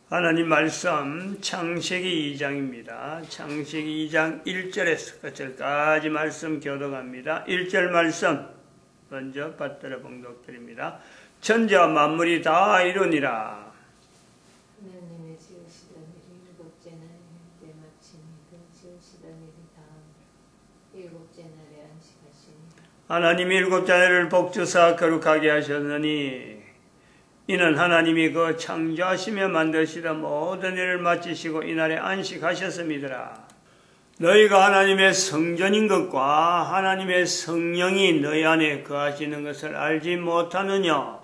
하나님 말씀 창세기 2장입니다. 창세기 2장 1절에서 끝절까지 말씀 교독합니다. 1절 말씀 먼저 받들어 봉독드립니다. 천지와 만물이 다 이루니라. 하나님의 지으시던 일이 일곱째 날에 때 마치니라. 지으시던 일이 다 일곱째 날에 안식하시니라. 하나님이 일곱째 날을 복주사 거룩하게 하셨느니 이는 하나님이 그 창조하시며 만드시던 모든 일을 마치시고 이날에 안식하셨음이더라. 너희가 하나님의 성전인 것과 하나님의 성령이 너희 안에 거하시는 것을 알지 못하느냐?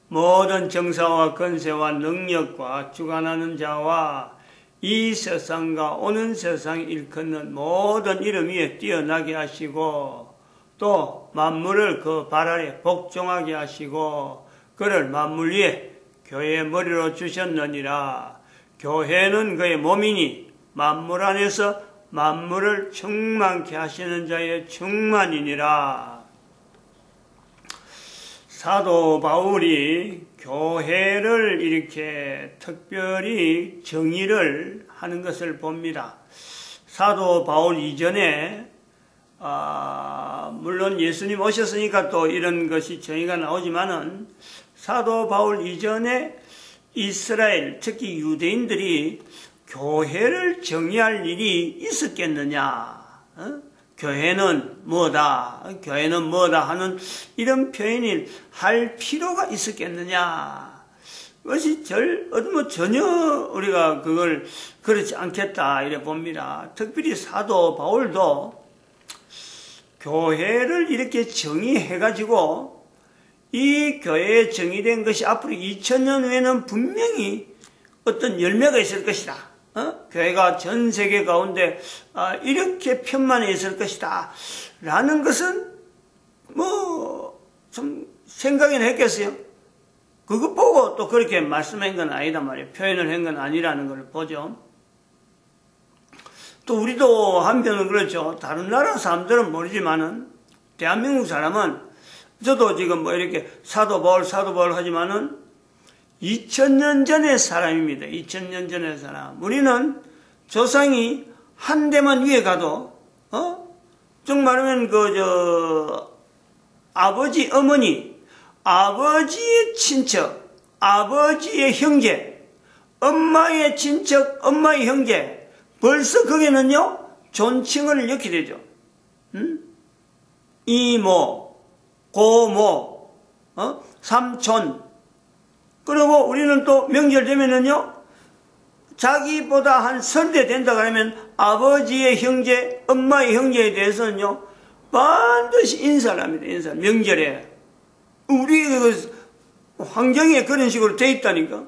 모든 정사와 권세와 능력과 주관하는 자와 이 세상과 오는 세상 일컫는 모든 이름 위에 뛰어나게 하시고 또 만물을 그 발 아래 복종하게 하시고 그를 만물 위에 교회의 머리로 주셨느니라. 교회는 그의 몸이니 만물 안에서 만물을 충만케 하시는 자의 충만이니라. 사도 바울이 교회를 이렇게 특별히 정의를 하는 것을 봅니다. 사도 바울 이전에 물론 예수님 오셨으니까 또 이런 것이 정의가 나오지만은 사도 바울 이전에 이스라엘, 특히 유대인들이 교회를 정의할 일이 있었겠느냐? 교회는 뭐다? 교회는 뭐다? 하는 이런 표현을 할 필요가 있었겠느냐? 그것이 전혀 우리가 그걸 그렇지 않겠다 이래 봅니다. 특별히 사도 바울도 교회를 이렇게 정의해가지고 이 교회에 정의된 것이 앞으로 2000년 후에는 분명히 어떤 열매가 있을 것이다. 교회가 전 세계 가운데 이렇게 편만해 있을 것이다. 라는 것은 좀 생각이나 했겠어요. 그것 보고 또 그렇게 말씀한 건 아니다 말이에요. 표현을 한 건 아니라는 걸 보죠. 또 우리도 한편은 그렇죠. 다른 나라 사람들은 모르지만은 대한민국 사람은 저도 지금 이렇게 사도 바울 하지만은 2000년 전의 사람입니다. 2000년 전의 사람. 우리는 조상이 한 대만 위에 가도 좀 말하면 아버지, 어머니, 아버지의 친척, 아버지의 형제, 엄마의 친척, 엄마의 형제, 벌써 거기는요 존칭을 넣게 되죠. 이모, 고모, 삼촌. 그리고 우리는 또 명절 되면은요 자기보다 한 30대 된다 그러면 아버지의 형제, 엄마의 형제에 대해서는요 반드시 인사를 합니다. 인사. 명절에 우리 환경에 그런 식으로 돼 있다니까.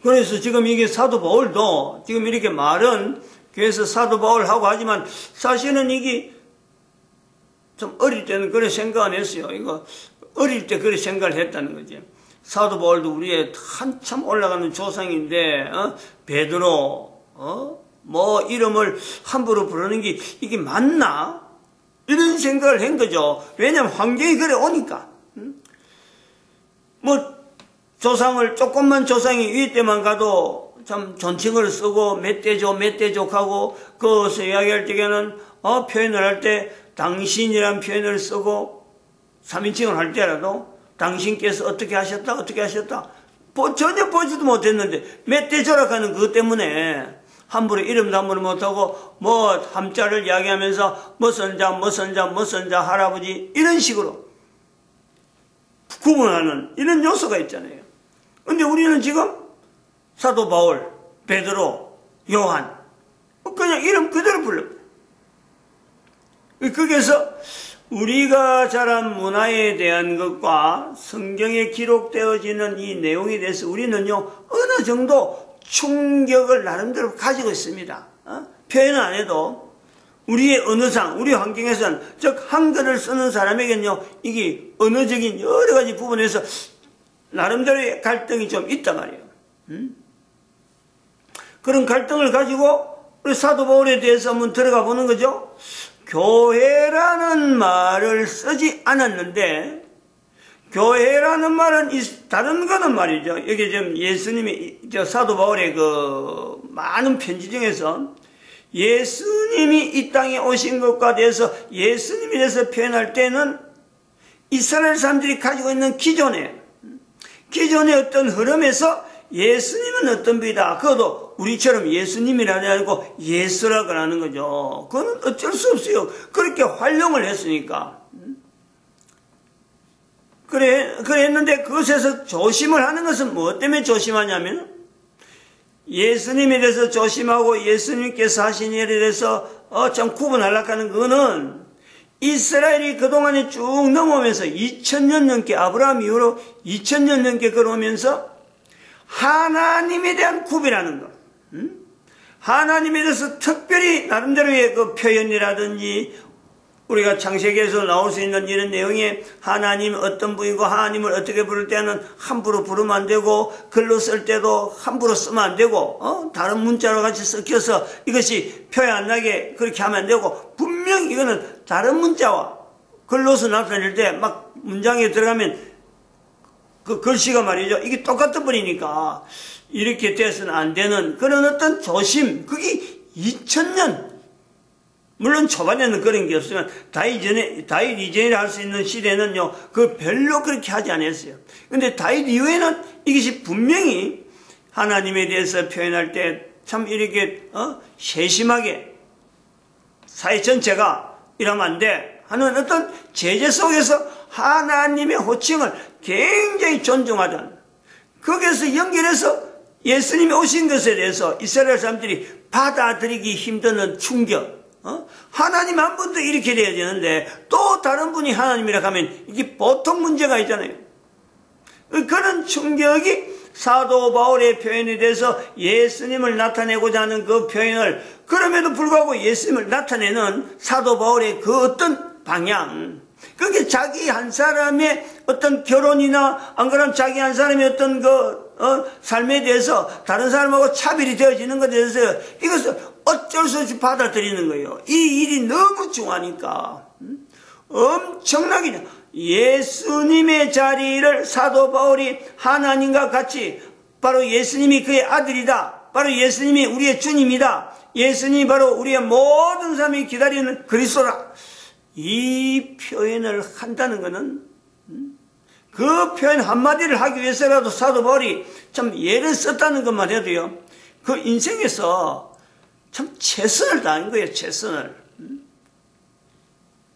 그래서 지금 이게 사도 바울도 지금 이렇게 말은 그래서 사도 바울하고 하지만 사실은 이게 좀 어릴 때는 그런 생각 안 했어요. 이거 어릴 때 그런 생각을 했다는 거지. 사도 바울도 우리의 한참 올라가는 조상인데 베드로 이름을 함부로 부르는 게 이게 맞나? 이런 생각을 한 거죠. 왜냐면 환경이 그래 오니까. 조상을 조금만 조상이 위에 때만 가도 참 존칭을 쓰고 멧돼족 하고 그것을 이야기할 적에는 표현을 할 때 당신이란 표현을 쓰고 3인칭을 할 때라도 당신께서 어떻게 하셨다 전혀 보지도 못했는데 멧돼지라 하는 그것 때문에 함부로 이름도 함부로 못하고 함자를 이야기하면서 무슨 자 할아버지 이런 식으로 구분하는 이런 요소가 있잖아요. 근데 우리는 지금 사도 바울, 베드로, 요한 그냥 이름 그대로 불러요. 거기에서 우리가 자란 문화에 대한 것과 성경에 기록되어지는 이 내용에 대해서 우리는요 어느 정도 충격을 나름대로 가지고 있습니다. 표현은 안 해도 우리의 언어상, 우리 환경에서는 즉 한글을 쓰는 사람에게는요 이게 언어적인 여러 가지 부분에서 나름대로의 갈등이 좀 있단 말이에요. 그런 갈등을 가지고 우리 사도 바울에 대해서 한번 들어가 보는 거죠. 교회라는 말을 쓰지 않았는데 교회라는 말은 다른 거는 말이죠. 여기 지금 예수님이 사도 바울의 그 많은 편지 중에서 예수님이 이 땅에 오신 것과 대해서 예수님에 대해서 표현할 때는 이스라엘 사람들이 가지고 있는 기존의 어떤 흐름에서 예수님은 어떤 분이다. 그것도 우리처럼 예수님이라지 않고 예수라고 하는 거죠. 그건 어쩔 수 없어요. 그렇게 활용을 했으니까. 그랬는데 그것에서 조심을 하는 것은 무엇 때문에 조심하냐면 예수님에 대해서 조심하고 예수님께서 하신 일에 대해서 참 구분하려고 하는 그거는 이스라엘이 그동안에 쭉 넘어오면서 2000년 넘게 아브라함 이후로 2000년 넘게 걸어오면서 하나님에 대한 구별하는 것, 하나님에 대해서 특별히 나름대로의 그 표현이라든지 우리가 창세기에서 나올 수 있는 이런 내용에 하나님 어떤 분이고 하나님을 어떻게 부를 때는 함부로 부르면 안 되고 글로 쓸 때도 함부로 쓰면 안 되고 다른 문자로 같이 섞여서 이것이 표현 안 나게 그렇게 하면 안 되고 분명히 이거는 다른 문자와 글로서 나타낼 때 막 문장에 들어가면 그 글씨가 말이죠. 이게 똑같은 분이니까 이렇게 돼서는 안 되는 그런 어떤 조심, 그게 2000년 물론 초반에는 그런 게 없으면 다윗 이전이라 할 수 있는 시대는요, 그 별로 그렇게 하지 않았어요. 근데 다윗 이후에는 이것이 분명히 하나님에 대해서 표현할 때 참 이렇게, 세심하게 사회 전체가 이러면 안 돼 하는 어떤 제재 속에서 하나님의 호칭을 굉장히 존중하자는, 거기에서 연결해서 예수님이 오신 것에 대해서 이스라엘 사람들이 받아들이기 힘든 충격, 하나님 한 분도 이렇게 돼야 되는데 또 다른 분이 하나님이라고 하면 이게 보통 문제가 있잖아요. 그런 충격이 사도 바울의 표현에 대해서 예수님을 나타내고자 하는 그 표현을, 그럼에도 불구하고 예수님을 나타내는 사도 바울의 그 어떤 방향, 그게 자기 한 사람의 어떤 결혼이나 안 그러면 자기 한 사람의 어떤 삶에 대해서 다른 사람하고 차별이 되어지는 것에 대해서 이것을 어쩔 수 없이 받아들이는 거예요. 이 일이 너무 중요하니까. 엄청나게 예수님의 자리를 사도 바울이 하나님과 같이, 바로 예수님이 그의 아들이다, 바로 예수님이 우리의 주님이다, 예수님이 바로 우리의 모든 사람이 기다리는 그리스도라, 이 표현을 한다는 것은 그 표현 한마디를 하기 위해서라도 사도 바울이 참 예를 썼다는 것만 해도요, 그 인생에서 참 최선을 다한 거예요. 최선을.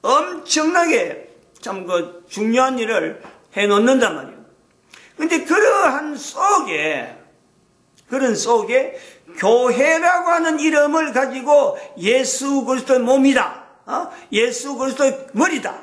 엄청나게 참 그 중요한 일을 해놓는단 말이에요. 근데 그런 속에 교회라고 하는 이름을 가지고 예수 그리스도의 몸이다, 예수 그리스도의 머리다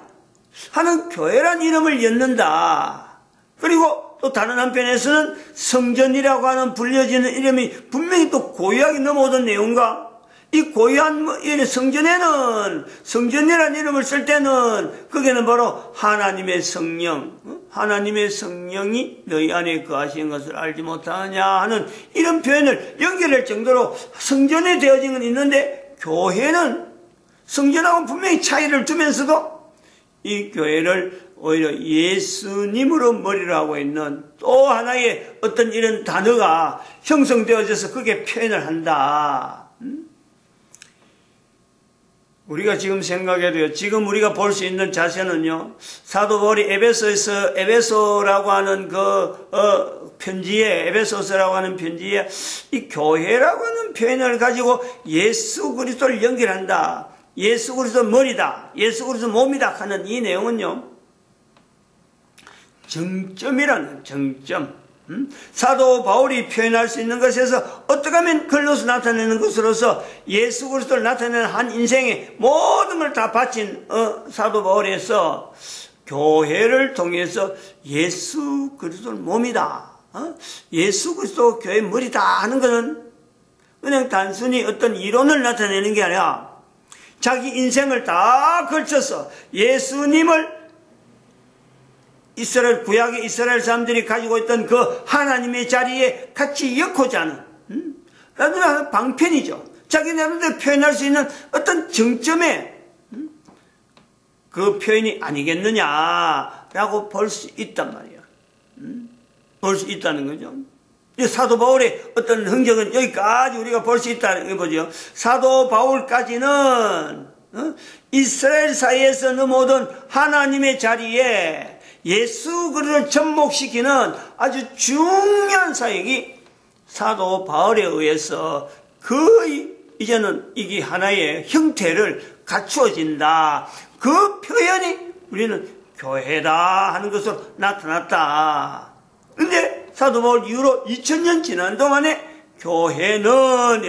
하는 교회란 이름을 엮는다. 그리고 또 다른 한편에서는 성전이라고 하는 불려지는 이름이 분명히 또 고유하게 넘어오던 내용과, 이 고유한 성전에는, 성전이라는 이름을 쓸 때는 거기는 바로 하나님의 성령, 하나님의 성령이 너희 안에 거하시는 것을 알지 못하느냐 하는 이런 표현을 연결할 정도로 성전에 되어진 건 있는데, 교회는 성전하고 분명히 차이를 두면서도 이 교회를 오히려 예수님으로 머리를 하고 있는 또 하나의 어떤 이런 단어가 형성되어져서 그게 표현을 한다. 우리가 지금 생각해도요, 지금 우리가 볼 수 있는 자세는요, 사도 바울이 에베소라고 하는 편지에, 에베소서라고 하는 편지에 이 교회라고 하는 표현을 가지고 예수 그리스도를 연결한다, 예수 그리스도 머리다, 예수 그리스도 몸이다 하는 이 내용은요, 정점이라는 정점. 사도 바울이 표현할 수 있는 것에서 어떻게 하면 글로서 나타내는 것으로서 예수 그리스도를 나타내는 한 인생의 모든 걸 다 바친 사도 바울에서 교회를 통해서 예수 그리스도의 몸이다, 예수 그리스도 교회의 머리다 하는 것은 그냥 단순히 어떤 이론을 나타내는 게 아니라 자기 인생을 다 걸쳐서 예수님을 구약의 이스라엘 사람들이 가지고 있던 그 하나님의 자리에 같이 엮고자 하는, 나도 방편이죠. 자기 나름대로 표현할 수 있는 어떤 정점의 그 표현이 아니겠느냐라고 라고 볼 수 있단 말이야. 볼 수 있다는 거죠. 사도 바울의 어떤 흔적은 여기까지 우리가 볼 수 있다는 거죠. 사도 바울까지는 이스라엘 사이에서 넘어오던 하나님의 자리에 예수 그리스도를 접목시키는 아주 중요한 사역이 사도 바울에 의해서 거의 이제는 이게 하나의 형태를 갖추어진다. 그 표현이 우리는 교회다 하는 것으로 나타났다. 근데 사도 바울 이후로 2000년 지난 동안에 교회는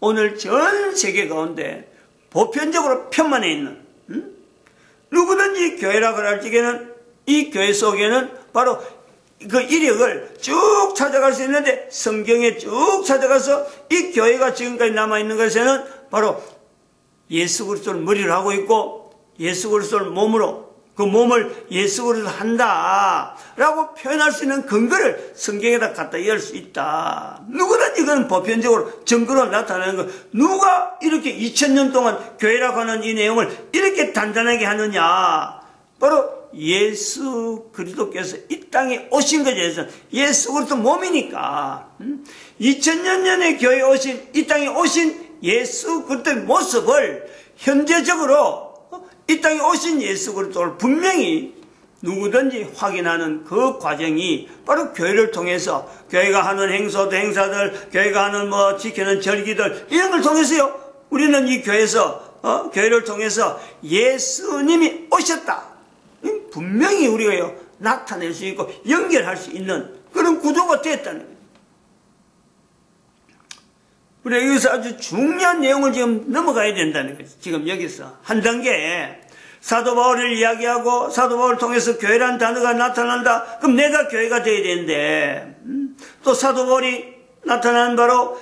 오늘 전 세계 가운데 보편적으로 편만해 있는 누구든지 교회라고 할 적에는 이 교회 속에는 바로 그 이력을 쭉 찾아갈 수 있는데 성경에 쭉 찾아가서 이 교회가 지금까지 남아있는 것에는 바로 예수 그리스도를 머리로 하고 있고 예수 그리스도를 몸으로 그 몸을 예수 그리스도로 한다 라고 표현할 수 있는 근거를 성경에다 갖다 열 수 있다. 누구든지 그건 보편적으로 증거로 나타나는 거. 누가 이렇게 2000년 동안 교회라고 하는 이 내용을 이렇게 단단하게 하느냐. 바로 예수 그리스도께서 이 땅에 오신 것에 예수 그리스도 몸이니까 2000년 전에 교회에 오신 이 땅에 오신 예수 그리스도의 모습을 현재적으로 이 땅에 오신 예수 그리스도를 분명히 누구든지 확인하는 그 과정이 바로 교회를 통해서 교회가 하는 행사들 교회가 하는 지키는 절기들 이런 걸 통해서요 우리는 이 교회에서 교회를 통해서 예수님이 오셨다 분명히 우리가 나타낼 수 있고 연결할 수 있는 그런 구조가 됐다는 거예요. 우리가 여기서 아주 중요한 내용을 지금 넘어가야 된다는 거죠. 지금 여기서 한 단계 사도 바울을 이야기하고 사도 바울을 통해서 교회라는 단어가 나타난다. 그럼 내가 교회가 되어야 되는데 또 사도 바울이 나타나는 바로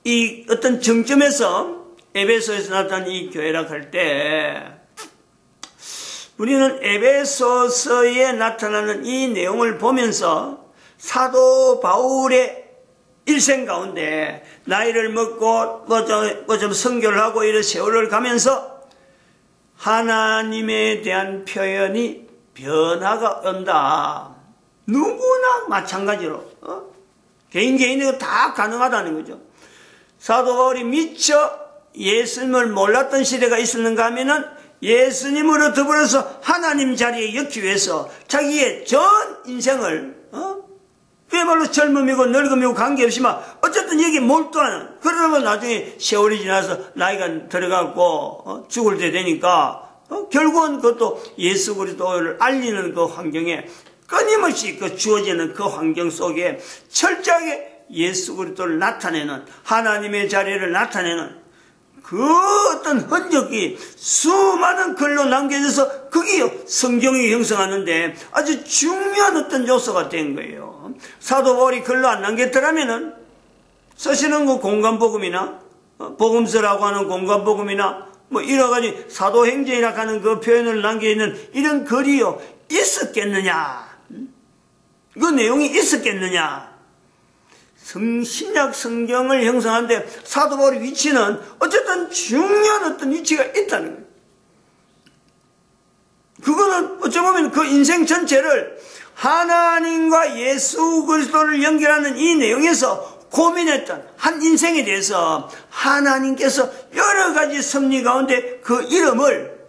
이 어떤 정점에서 에베소에서 나타난 이 교회라고 할 때 우리는 에베소서에 나타나는 이 내용을 보면서 사도 바울의 일생 가운데 나이를 먹고 좀 선교를 하고 이런 세월을 가면서 하나님에 대한 표현이 변화가 온다. 누구나 마찬가지로 개인이 다 가능하다는 거죠. 사도 바울이 미처 예수님을 몰랐던 시대가 있었는가 하면은 예수님으로 더불어서 하나님 자리에 엮기 위해서 자기의 전 인생을 그야말로 젊음이고 늙음이고 관계없이만 어쨌든 여기 몰두하는 그러면 나중에 세월이 지나서 나이가 들어가고 죽을 때 되니까 결국은 그것도 예수 그리스도를 알리는 그 환경에 끊임없이 그 주어지는 그 환경 속에 철저하게 예수 그리스도를 나타내는 하나님의 자리를 나타내는 그 어떤 흔적이 수많은 글로 남겨져서 그게 성경이 형성하는데 아주 중요한 어떤 요소가 된 거예요. 사도 바울이 글로 안 남겼더라면은 쓰시는 그 공간복음이나 복음서라고 하는 공간복음이나 여러 가지 사도행전이라고 하는 그 표현을 남겨있는 이런 글이요 있었겠느냐? 그 내용이 있었겠느냐? 신약 성경을 형성하는데 사도 바울의 위치는 어쨌든 중요한 어떤 위치가 있다는 거예요. 그거는 어쩌면 그 인생 전체를 하나님과 예수 그리스도를 연결하는 이 내용에서 고민했던 한 인생에 대해서 하나님께서 여러 가지 섭리 가운데 그 이름을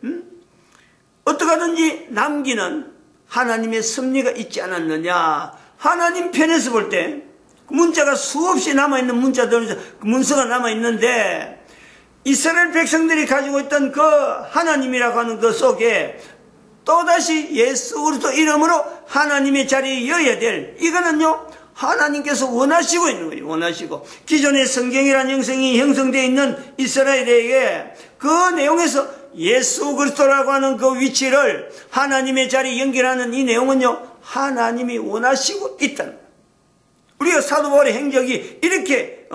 어떻게 하든지 남기는 하나님의 섭리가 있지 않았느냐. 하나님 편에서 볼 때 문자가 수없이 남아있는 문자들, 문서가 남아있는데 이스라엘 백성들이 가지고 있던 그 하나님이라고 하는 그 속에 또다시 예수 그리스도 이름으로 하나님의 자리에 이어야 될 이거는요 하나님께서 원하시고 있는 거예요. 원하시고 기존의 성경이라는 형성이 형성되어 있는 이스라엘에게 그 내용에서 예수 그리스도라고 하는 그 위치를 하나님의 자리에 연결하는 이 내용은요 하나님이 원하시고 있다는 거예요. 우리가 사도 바울의 행적이 이렇게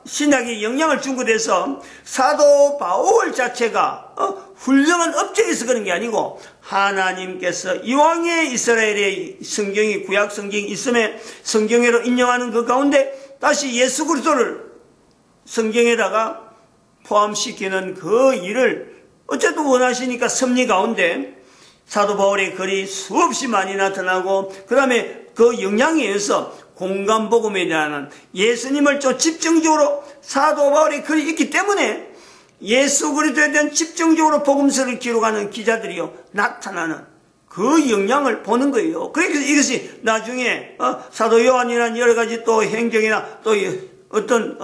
신학에 영향을 준 것에서 사도 바울 자체가 훌륭한 업적에서 그런 게 아니고 하나님께서 이왕의 이스라엘의 성경이 구약 성경이 있음에 성경으로 인용하는 그 가운데 다시 예수 그리스도를 성경에다가 포함시키는 그 일을 어쨌든 원하시니까 섭리 가운데 사도 바울의 글이 수없이 많이 나타나고 그 다음에 그 영향에 의해서 공간복음에 대한 예수님을 좀 집중적으로 사도 바울의 글이 있기 때문에 예수 그리스도에 대한 집중적으로 복음서를 기록하는 기자들이요 나타나는 그 영향을 보는 거예요. 그래서 이것이 나중에 사도 요한이나 여러 가지 또 행적이나 또 어떤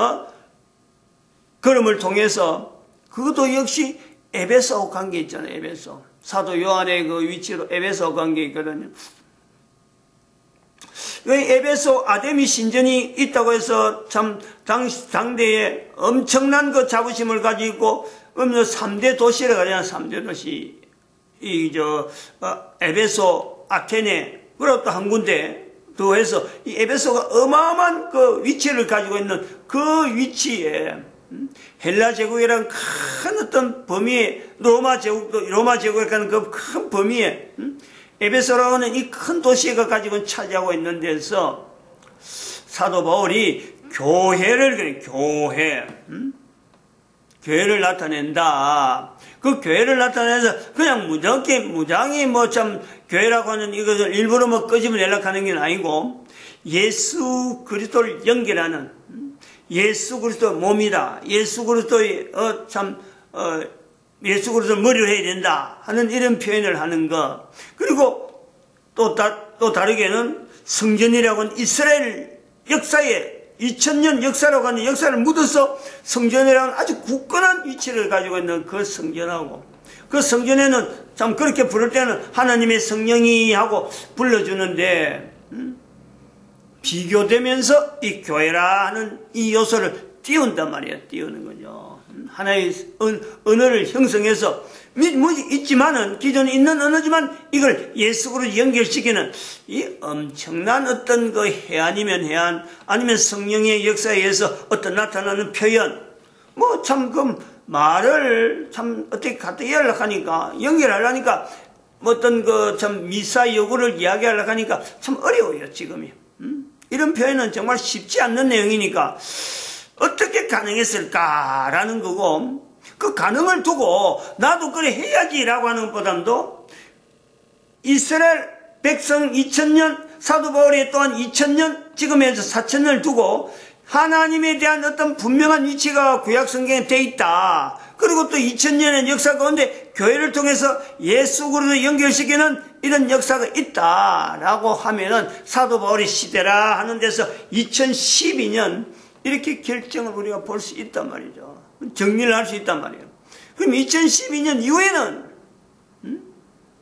걸음을 통해서 그것도 역시 에베소 관계 있잖아요. 에베소 사도 요한의 그 위치로 에베소 관계 있거든요. 에베소 아데미 신전이 있다고 해서 참 당대에 엄청난 그 자부심을 가지고 3대 도시라고 하잖아요. 3대 도시. 에베소, 아테네, 그리고 또 한 군데 또 해서 이 에베소가 어마어마한 그 위치를 가지고 있는 그 위치에 헬라 제국이라는 큰 어떤 범위에 로마 제국에 가는 그 큰 범위에 에베소라고 하는 이 큰 도시가 가지고 차지하고 있는 데서 사도 바울이 교회를 교회를 나타낸다. 그 교회를 나타내서 그냥 무장히 뭐 참 교회라고 하는 이것을 일부러 뭐 끄집어내려고 하는 게 아니고 예수 그리스도를 연결하는 예수 그리스도 몸이다. 예수 그리스도의 예수 그리스도 머리를 해야 된다 하는 이런 표현을 하는 것. 그리고 또 다르게는 성전이라고 하는 이스라엘 역사에 2000년 역사라고 하는 역사를 묻어서 성전이라는 아주 굳건한 위치를 가지고 있는 그 성전하고 그 성전에는 참 그렇게 부를 때는 하나님의 성령이 하고 불러주는데 비교되면서 이 교회라 하는 이 요소를 띄운단 말이에요. 띄우는 거죠. 하나의 언어를 형성해서 있지만은 기존에 있는 언어지만 이걸 예수로 연결시키는 이 엄청난 어떤 그 해안이면 해안 아니면 성령의 역사에 의해서 어떤 나타나는 표현 뭐 참 그 말을 참 어떻게 갖다 연결하려니까 어떤 그 참 미사 여구를 이야기하려고 하니까 참 어려워요 지금이. 이런 표현은 정말 쉽지 않는 내용이니까 어떻게 가능했을까라는 거고 그 가능을 두고 나도 그래 해야지라고 하는 것보다도 이스라엘 백성 2000년 사도 바울이 또한 2000년 지금에서 4000년을 두고 하나님에 대한 어떤 분명한 위치가 구약 성경에 돼 있다. 그리고 또 2000년의 역사 가운데 교회를 통해서 예수 그리스도 연결시키는 이런 역사가 있다라고 하면은 사도 바울의 시대라 하는 데서 2012년 이렇게 결정을 우리가 볼 수 있단 말이죠. 정리를 할 수 있단 말이에요. 그럼 2012년 이후에는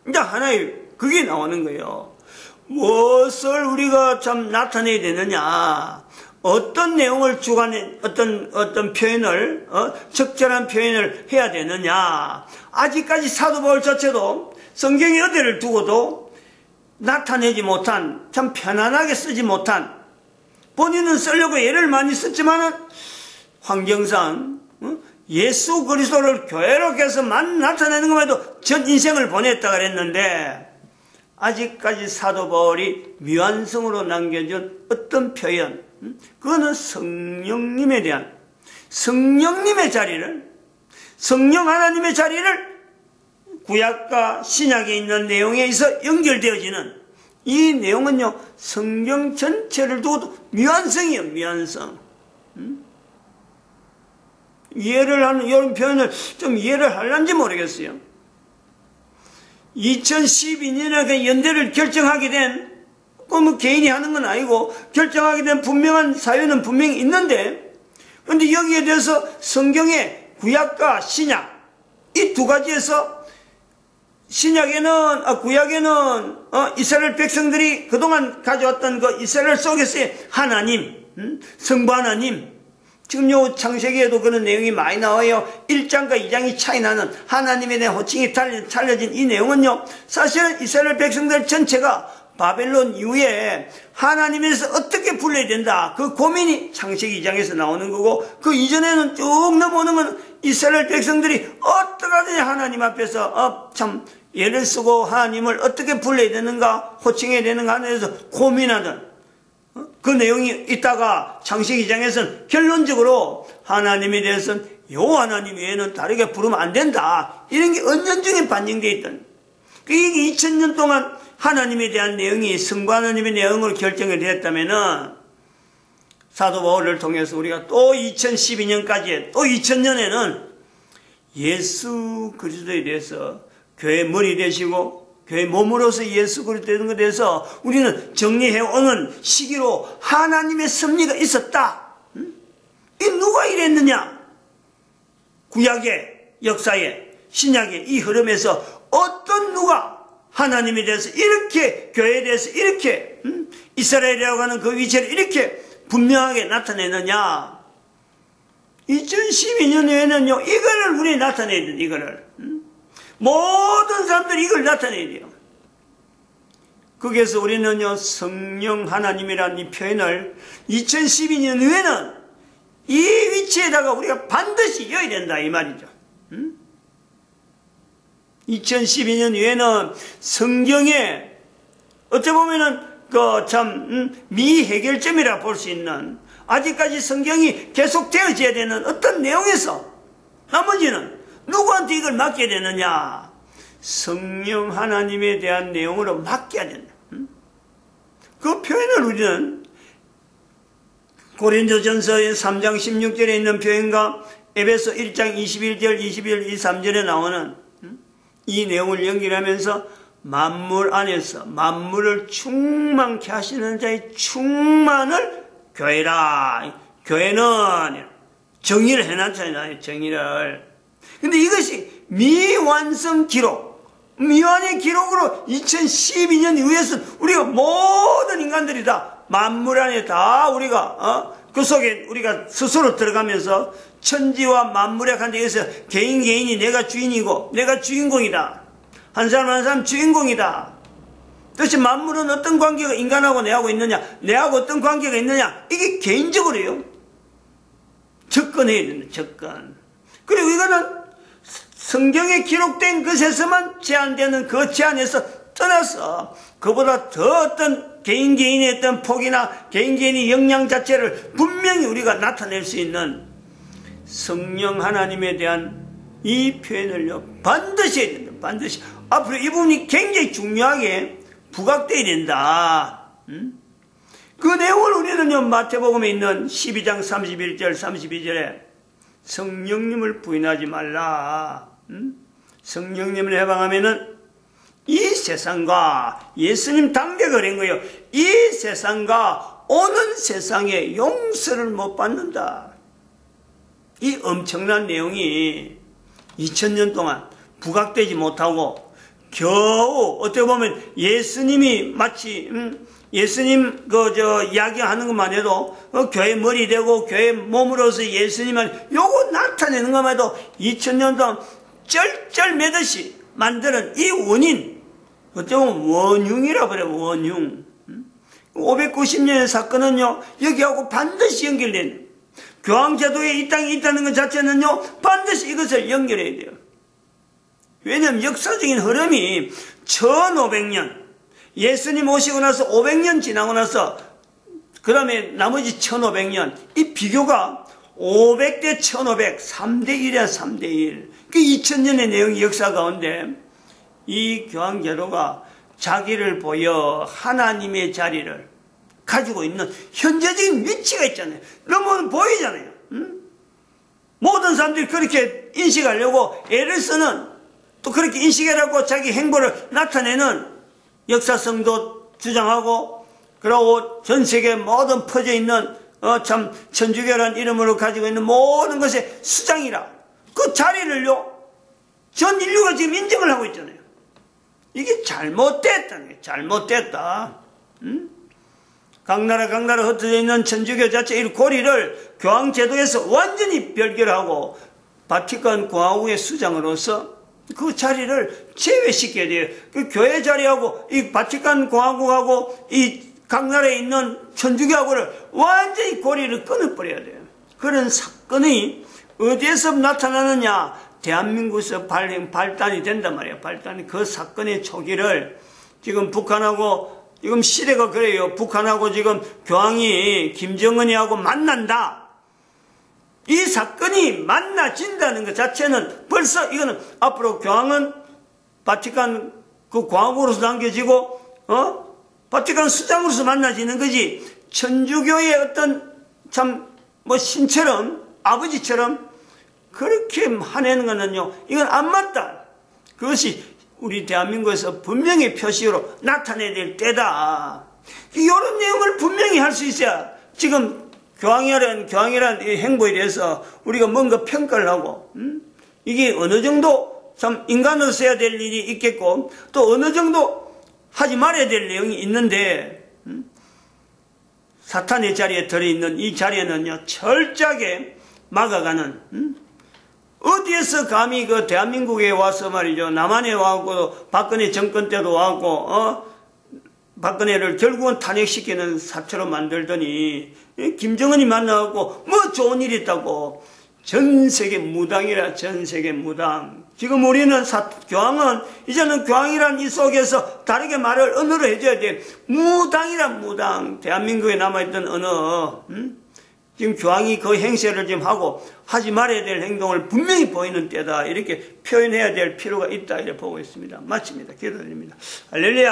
이제 하나의 그게 나오는 거예요. 무엇을 우리가 참 나타내야 되느냐, 어떤 내용을 주관해 어떤 표현을 적절한 표현을 해야 되느냐. 아직까지 사도 바울 자체도 성경의 어디를 두고도 나타내지 못한 참 편안하게 쓰지 못한 본인은 쓰려고 애를 많이 썼지만은 환경상 예수 그리스도를 교회로 해서만 나타내는 것만 해도 전 인생을 보냈다 그랬는데 아직까지 사도 바울이 미완성으로 남겨준 어떤 표현 그거는 성령님에 대한 성령님의 자리를 성령 하나님의 자리를 구약과 신약에 있는 내용에 있어 연결되어지는 이 내용은요 성경 전체를 두고도 미완성이에요. 미완성. 이해를 하는 이런 표현을 좀 이해를 하려는지 모르겠어요. 2012년에 연대를 결정하게 된 뭐 개인이 하는 건 아니고 결정하게 된 분명한 사유는 분명히 있는데 그런데 여기에 대해서 성경의 구약과 신약 이 두 가지에서 구약에는 이스라엘 백성들이 그동안 가져왔던 그 이스라엘 속에서의 하나님, 성부 하나님, 지금 요 창세기에도 그런 내용이 많이 나와요. 1장과 2장이 차이 나는 하나님에 대한 호칭이 달려진 이 내용은요, 사실은 이스라엘 백성들 전체가 바벨론 이후에 하나님에서 어떻게 불러야 된다. 그 고민이 창세기 2장에서 나오는 거고, 그 이전에는 쭉 넘어오는 건 이스라엘 백성들이 어떻게 하든지 하나님 앞에서 참 예를 쓰고 하나님을 어떻게 불러야 되는가, 호칭해야 되는가 하는 데서 고민하던 그 내용이 있다가 창세기 2장에서는 결론적으로 하나님에 대해서는 요 하나님 외에는 다르게 부르면 안 된다. 이런 게 은연중에 반영되어 있던 이게 2000년 동안 하나님에 대한 내용이 성부 하나님의 내용으로 결정이 됐다면은 사도 바울을 통해서 우리가 또 2012년까지 또 2000년에는 예수 그리스도에 대해서 교회 머리 되시고 교회 몸으로서 예수 그리스도 되는 것에 대해서 우리는 정리해오는 시기로 하나님의 섭리가 있었다. 이 누가 이랬느냐? 구약의 역사에 신약의 이 흐름에서 어떤 누가 하나님에 대해서 이렇게 교회에 대해서 이렇게 이스라엘이라고 하는 그 위치를 이렇게 분명하게 나타내느냐? 2012년에는요 이거를 우리 나타내야 돼. 이거를 모든 사람들이 이걸 나타내야 돼요. 거기에서 우리는요 성령 하나님이라는 이 표현을 2012년 후에는 이 위치에다가 우리가 반드시 이어야 된다 이 말이죠. 2012년 후에는 성경에 어찌 보면은 그 참 미해결점이라 볼 수 있는 아직까지 성경이 계속되어져야 되는 어떤 내용에서 나머지는 누구한테 이걸 맡겨야 되느냐? 성령 하나님에 대한 내용으로 맡겨야 된다. 그 표현을 우리는 고린도전서 3장 16절에 있는 표현과 에베소 1장 21절, 22절, 23절에 나오는 이 내용을 연결하면서 만물 안에서 만물을 충만케 하시는 자의 충만을 교회라. 교회는 정의를 해놨잖아요. 정의를. 근데 이것이 미완성 기록, 미완의 기록으로 2012년 이후에서는 우리가 모든 인간들이 다 만물 안에 다 우리가 그 속에 우리가 스스로 들어가면서 천지와 만물의 관계에서 개인이 내가 주인이고 내가 주인공이다. 한 사람 한 사람 주인공이다. 도대체 만물은 어떤 관계가 인간하고 내하고 있느냐, 내하고 어떤 관계가 있느냐, 이게 개인적으로요. 접근해야 된다. 접근. 그리고 이거는 성경에 기록된 것에서만 제한되는 그 제한에서 떠나서 그보다 더 어떤 개인의 어떤 폭이나 개인의 역량 자체를 분명히 우리가 나타낼 수 있는 성령 하나님에 대한 이 표현을요 반드시 해야 된다. 반드시. 앞으로 이 부분이 굉장히 중요하게 부각되어야 된다. 그 내용을 우리는요 마태복음에 있는 12장 31절 32절에 성령님을 부인하지 말라. 성령님을 해방하면은 이 세상과 예수님 단계가 그런 거예요. 이 세상과 오는 세상에 용서를 못 받는다. 이 엄청난 내용이 2000년 동안 부각되지 못하고 겨우 어떻게 보면 예수님이 마치 예수님 이야기하는 것만 해도 교회 머리 되고 교회 몸으로서 예수님을 요거 나타내는 것만 해도 2000년 동안 쩔쩔매듯이 만드는 이 원인 어떻게 보면 원흉이라 그래요. 원흉. 590년의 사건은요 여기하고 반드시 연결되는 교황제도에 이 땅에 있다는 것 자체는요 반드시 이것을 연결해야 돼요. 왜냐하면 역사적인 흐름이 1500년 예수님 오시고 나서 500년 지나고 나서 그 다음에 나머지 1500년 이 비교가 500대 1500 3대1이야 3대1 그 2000년의 내용이 역사 가운데 이 교황제도가 자기를 보여 하나님의 자리를 가지고 있는 현재적인 위치가 있잖아요. 너무 보이잖아요. 모든 사람들이 그렇게 인식하려고 애를 쓰는 또 그렇게 인식해라고 자기 행보를 나타내는 역사성도 주장하고 그러고 전 세계 모든 퍼져 있는 참 천주교라는 이름으로 가지고 있는 모든 것의 수장이라 그 자리를요 전 인류가 지금 인정을 하고 있잖아요. 이게 잘못됐다는 거예요. 잘못됐다. 각 나라 흩어져 있는 천주교 자체 이 고리를 교황제도에서 완전히 별결하고 바티칸 공화국의 수장으로서 그 자리를 제외시켜야 돼요. 그 교회 자리하고 이 바티칸 공화국하고 이 각 나라에 있는 천주교하고를 완전히 고리를 끊어버려야 돼요. 그런 사건이 어디에서 나타나느냐? 대한민국에서 발단이 된단 말이에요. 발단이 그 사건의 초기를 지금 북한하고 지금 시대가 그래요. 북한하고 지금 교황이 김정은이하고 만난다. 이 사건이 만나진다는 것 자체는 벌써 이거는 앞으로 교황은 바티칸 그 과거로서 남겨지고 바티칸 수장으로서 만나지는 거지. 천주교의 어떤 참 뭐 신처럼 아버지처럼 그렇게 하는 거는요, 이건 안 맞다. 그것이 우리 대한민국에서 분명히 표식으로 나타내야 될 때다. 이런 내용을 분명히 할 수 있어야 지금 교황이란 행보에 대해서 우리가 뭔가 평가를 하고, 이게 어느 정도 참 인간으로서 해야 될 일이 있겠고, 또 어느 정도 하지 말아야 될 내용이 있는데, 사탄의 자리에 들어있는 이 자리에는요, 철저하게 막아가는, 어디에서 감히 그 대한민국에 와서 말이죠, 남한에 와갖고, 박근혜 정권 때도 와갖고, 박근혜를 결국은 탄핵시키는 사태로 만들더니, 김정은이 만나갖고, 뭐 좋은 일이 있다고, 전 세계 무당이라, 전 세계 무당. 지금 우리는 교황은, 이제는 교황이란 이 속에서 다르게 말을 언어로 해줘야 돼. 무당이란 무당. 대한민국에 남아있던 언어. 지금 교황이 그 행세를 지금 하고 하지 말아야 될 행동을 분명히 보이는 때다. 이렇게 표현해야 될 필요가 있다. 이렇게 보고 있습니다. 마칩니다. 기도드립니다. 할렐루야.